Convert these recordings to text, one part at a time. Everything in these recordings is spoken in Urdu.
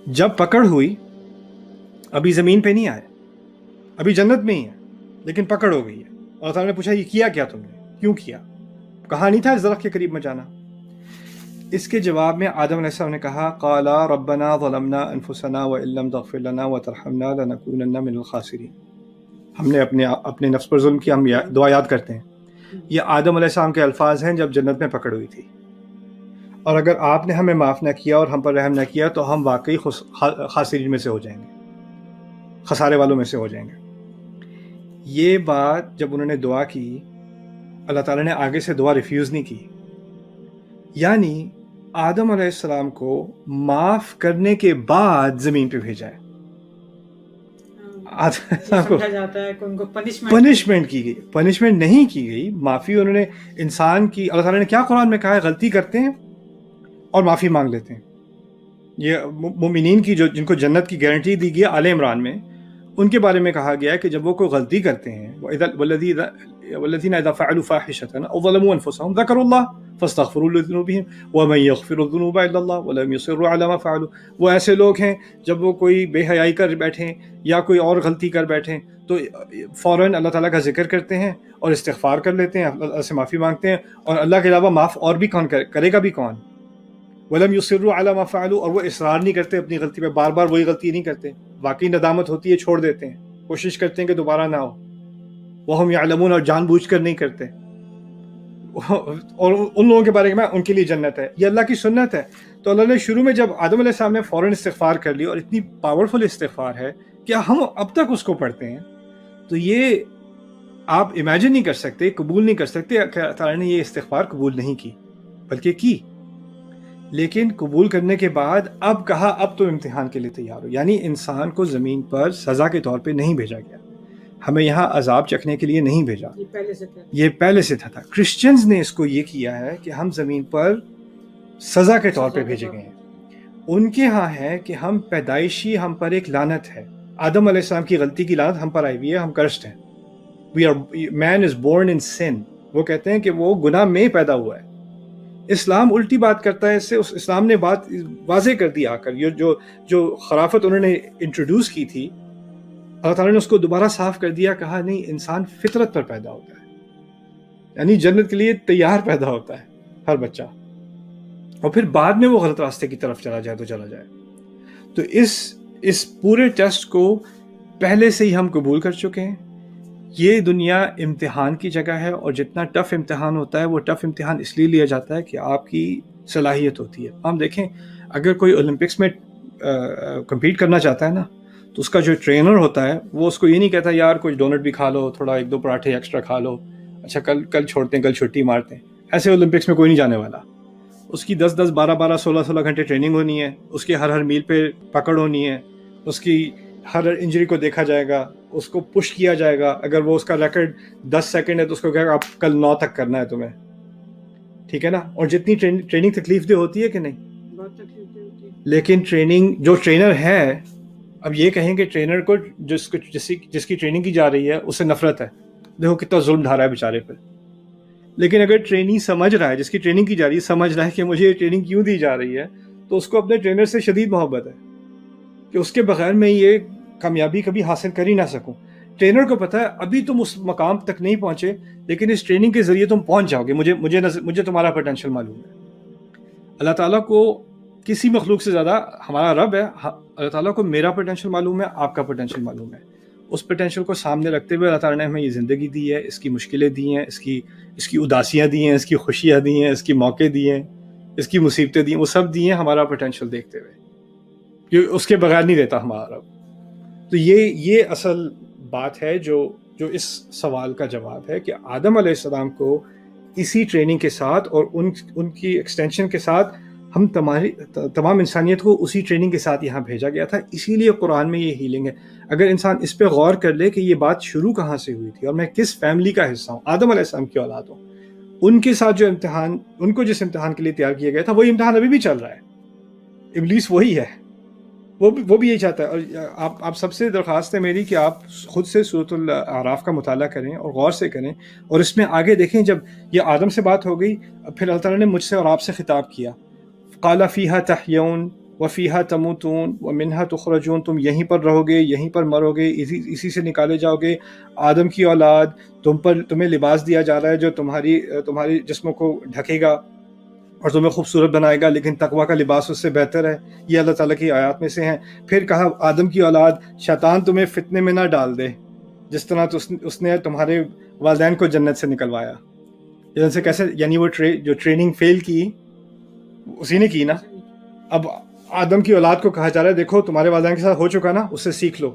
جب پکڑ ہوئی، ابھی زمین پہ نہیں آئے، ابھی جنت میں ہی ہے، لیکن پکڑ ہو گئی ہے. اللہ تعالیٰ نے پوچھا یہ کیا کیا تم نے، کیوں کیا؟ کہا نہیں تھا اس درخت کے قریب میں جانا. اس کے جواب میں آدم علیہ السلام نے کہا قالا ربنا ظلمنا انفسنا وان لم تغفر لنا وترحمنا لنکونن من الخاسرین. ہم نے اپنے نفس پر ظلم کیا. ہم دعا یاد کرتے ہیں، یہ آدم علیہ السلام کے الفاظ ہیں جب جنت میں پکڑ ہوئی تھی. اور اگر آپ نے ہمیں معاف نہ کیا اور ہم پر رحم نہ کیا تو ہم واقعی خاسرین میں سے ہو جائیں گے، خسارے والوں میں سے ہو جائیں گے. یہ بات جب انہوں نے دعا کی، اللہ تعالیٰ نے آگے سے دعا ریفیوز نہیں کی. یعنی آدم علیہ السلام کو معاف کرنے کے بعد زمین پہ بھیجا ہے. پنشمنٹ کی گئی، پنشمنٹ نہیں کی گئی، معافی انہوں نے انسان کی. اللہ تعالیٰ نے کیا قرآن میں کہا ہے؟ غلطی کرتے ہیں اور معافی مانگ لیتے ہیں. یہ مومنین کی جن کو جنت کی گارنٹی دی گئی آل عمران میں، ان کے بارے میں کہا گیا ہے کہ جب وہ کوئی غلطی کرتے ہیں، والذین اذا فعلوا فاحشۃ او ظلموا انفسهم ذکروا اللہ فاستغفروا لذنوبهم ومن يغفر الذنوب الا اللہ ولم يصروا على ما فعلوا. وہ ایسے لوگ ہیں جب وہ کوئی بے حیائی کر بیٹھیں یا کوئی اور غلطی کر بیٹھیں تو فوراً اللہ تعالیٰ کا ذکر کرتے ہیں اور استغفار کر لیتے ہیں، اللہ سے معافی مانگتے ہیں. اور اللہ کے علاوہ معاف اور بھی کون کرے گا بھی کون؟ وَلَمْ يُصِرُّوا عَلَى مَا فَعَلُوا. اور وہ اصرار نہیں کرتے اپنی غلطی پہ، بار بار وہی غلطی نہیں کرتے. واقعی ندامت ہوتی ہے، چھوڑ دیتے ہیں، کوشش کرتے ہیں کہ دوبارہ نہ ہو. وَهُمْ يَعْلَمُونَ. اور جان بوجھ کر نہیں کرتے. اور ان لوگوں کے بارے میں ان کے لیے جنت ہے. یہ اللہ کی سنت ہے. تو اللہ نے شروع میں جب آدم علیہ السلام نے فوراً استغفار کر لی، اور اتنی پاورفل استغفار ہے کہ ہم اب تک اس کو پڑھتے ہیں، تو یہ آپ امیجن نہیں کر سکتے، قبول نہیں کر سکتے کہ اللہ تعالیٰ نے یہ استغفار قبول نہیں کی، بلکہ کی. لیکن قبول کرنے کے بعد اب کہا اب تو امتحان کے لیے تیار ہو. یعنی انسان کو زمین پر سزا کے طور پہ نہیں بھیجا گیا، ہمیں یہاں عذاب چکھنے کے لیے نہیں بھیجا، یہ پہلے سے تھا. کرسچنز نے اس کو یہ کیا ہے کہ ہم زمین پر سزا کے طور پہ بھیجے گئے ہیں. ان کے ہاں ہے کہ ہم پیدائشی، ہم پر ایک لعنت ہے. آدم علیہ السلام کی غلطی کی لعنت ہم پر آئی ہوئی ہے، ہم کرسڈ ہیں. Man is born in sin. وہ کہتے ہیں کہ وہ گناہ میں پیدا ہوا ہے. اسلام الٹی بات کرتا ہے اس سے. اسلام نے بات واضح کر دی آ کر. یہ جو خرافت انہوں نے انٹروڈیوس کی تھی، اللہ تعالیٰ نے اس کو دوبارہ صاف کر دیا. کہا نہیں، انسان فطرت پر پیدا ہوتا ہے، یعنی جنت کے لیے تیار پیدا ہوتا ہے ہر بچہ، اور پھر بعد میں وہ غلط راستے کی طرف چلا جائے تو چلا جائے. تو اس پورے ٹیسٹ کو پہلے سے ہی ہم قبول کر چکے ہیں. یہ دنیا امتحان کی جگہ ہے، اور جتنا ٹف امتحان ہوتا ہے وہ ٹف امتحان اس لیے لیا جاتا ہے کہ آپ کی صلاحیت ہوتی ہے. ہم دیکھیں، اگر کوئی اولمپکس میں کمپیٹ کرنا چاہتا ہے نا، تو اس کا جو ٹرینر ہوتا ہے وہ اس کو یہ نہیں کہتا یار کچھ ڈونٹ بھی کھا لو، تھوڑا 1-2 پراٹھے ایکسٹرا کھا لو، اچھا کل چھوڑتے ہیں، کل چھٹی مارتے ہیں. ایسے اولمپکس میں کوئی نہیں جانے والا. اس کی 10-10 12-12 16-16 گھنٹے ٹریننگ ہونی ہے، اس کے ہر میل پہ پکڑ ہونی ہے، اس کی ہر انجری کو دیکھا جائے گا، اس کو پش کیا جائے گا. اگر وہ اس کا ریکارڈ 10 سیکنڈ ہے تو اس کو کہے گا آپ کل 9 تک کرنا ہے تمہیں، ٹھیک ہے نا. اور جتنی ٹریننگ تکلیف دہ ہوتی ہے کہ نہیں، بہت تکلیف دہ ہوتی ہے. لیکن ٹریننگ جو ٹرینر ہے، اب یہ کہیں کہ ٹرینر کو جس کی ٹریننگ کی جا رہی ہے اس سے نفرت ہے، دیکھو کتنا ظلم ڈھا رہا ہے بیچارے پہ. لیکن اگر ٹرینی سمجھ رہا ہے، جس کی ٹریننگ کی جا رہی ہے سمجھ رہا ہے کہ مجھے یہ ٹریننگ کیوں دی جا رہی ہے، تو اس کو اپنے ٹرینر سے شدید محبت ہے کہ اس کے بغیر میں یہ کامیابی کبھی حاصل کر ہی نہ سکوں. ٹرینر کو پتہ ہے ابھی تم اس مقام تک نہیں پہنچے، لیکن اس ٹریننگ کے ذریعے تم پہنچ جاؤ گے. مجھے تمہارا پوٹینشیل معلوم ہے. اللہ تعالیٰ کو کسی مخلوق سے زیادہ ہمارا رب ہے. اللہ تعالیٰ کو میرا پوٹینشیل معلوم ہے، آپ کا پوٹینشیل معلوم ہے. اس پوٹینشیل کو سامنے رکھتے ہوئے اللہ تعالیٰ نے ہمیں یہ زندگی دی ہے، اس کی مشکلیں دی ہیں، اس کی اداسیاں دی ہیں، اس کی خوشیاں دی ہیں، اس کی موقع دیے ہیں، اس کی مصیبتیں دی ہیں، وہ سب دی ہیں ہمارا پوٹینشیل دیکھتے ہوئے، کہ اس کے بغیر نہیں رہتا ہمارا رب. تو یہ اصل بات ہے جو اس سوال کا جواب ہے کہ آدم علیہ السلام کو اسی ٹریننگ کے ساتھ اور ان کی ایکسٹینشن کے ساتھ ہم تمام انسانیت کو اسی ٹریننگ کے ساتھ یہاں بھیجا گیا تھا. اسی لیے قرآن میں یہ ہیلنگ ہے. اگر انسان اس پہ غور کر لے کہ یہ بات شروع کہاں سے ہوئی تھی اور میں کس فیملی کا حصہ ہوں، آدم علیہ السلام کی اولاد ہوں، ان کے ساتھ جو امتحان، ان کو جس امتحان کے لیے تیار کیا گیا تھا وہی امتحان ابھی بھی چل رہا ہے. ابلیس وہی ہے، وہ بھی یہی چاہتا ہے. اور آپ سب سے درخواست ہے میری کہ آپ خود سے سورۃ الاعراف کا مطالعہ کریں اور غور سے کریں، اور اس میں آگے دیکھیں. جب یہ آدم سے بات ہو گئی، پھر اللہ تعالیٰ نے مجھ سے اور آپ سے خطاب کیا. قال فیہا تحیون وفیہا تموتون ومنہا تخرجون، تم یہیں پر رہو گے، یہیں پر مرو گے، اسی سے نکالے جاؤ گے. آدم کی اولاد، تمہیں لباس دیا جا رہا ہے جو تمہاری جسموں کو ڈھکے گا اور تمہیں خوبصورت بنائے گا، لیکن تقویٰ کا لباس اس سے بہتر ہے. یہ اللہ تعالیٰ کی آیات میں سے ہیں. پھر کہا آدم کی اولاد، شیطان تمہیں فتنے میں نہ ڈال دے جس طرح اس نے تمہارے والدین کو جنت سے نکلوایا. جنت سے کیسے؟ یعنی وہ جو ٹریننگ فیل کی اسی نے کی نا. اب آدم کی اولاد کو کہا جا رہا ہے دیکھو تمہارے والدین کے ساتھ ہو چکا نا، اس سے سیکھ لو.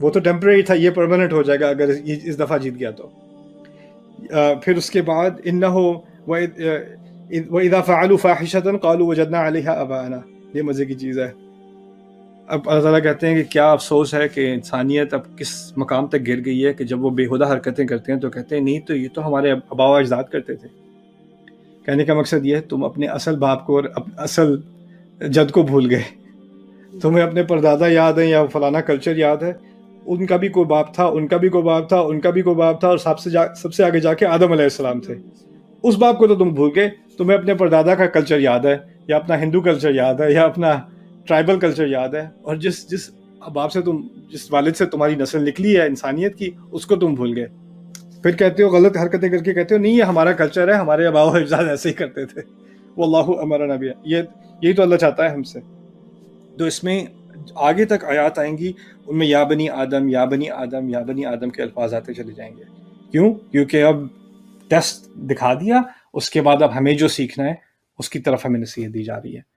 وہ تو ٹیمپریری تھا، یہ پرماننٹ ہو جائے گا اگر اس دفعہ جیت گیا تو. پھر اس کے بعد انہو وَإِذَا فَعَلُوا فَاحِشَةً قَالُوا وَجَدْنَا عَلَيْهَا آبَاءَنَا. یہ مزے کی چیز ہے. اب اللہ تعالیٰ کہتے ہیں کہ کیا افسوس ہے کہ انسانیت اب کس مقام تک گر گئی ہے کہ جب وہ بےہودہ حرکتیں کرتے ہیں تو کہتے ہیں نہیں تو یہ تو ہمارے آباء و اجداد کرتے تھے. کہنے کا مقصد یہ ہے تم اپنے اصل باپ کو اور اصل جد کو بھول گئے. تمہیں اپنے پردادا یاد ہیں یا فلانا کلچر یاد ہے، ان کا بھی کوئی باپ تھا، ان کا بھی کوئی باپ تھا، ان کا بھی کوئی باپ تھا، اور سب سے آگے جا کے آدم علیہ السلام تھے. اس باپ کو تو تم بھول گئے. تمہیں اپنے پردادا کا کلچر یاد ہے، یا اپنا ہندو کلچر یاد ہے، یا اپنا ٹرائبل کلچر یاد ہے، اور جس باپ سے جس والد سے تمہاری نسل نکلی ہے انسانیت کی، اس کو تم بھول گئے. پھر کہتے ہو غلط حرکتیں کر کے کہتے ہو نہیں یہ ہمارا کلچر ہے، ہمارے آباء و اجداد ایسے ہی کرتے تھے. واللہ امرنا بہا. یہی تو اللہ چاہتا ہے ہم سے. تو اس میں آگے تک آیات آئیں گی، ان میں یا بنی آدم یا بنی آدم یا بنی آدم کے الفاظ آتے چلے جائیں گے. کیوں؟ کیونکہ اب ٹیسٹ دکھا دیا، اس کے بعد اب ہمیں جو سیکھنا ہے اس کی طرف ہمیں نصیحت دی جا رہی ہے.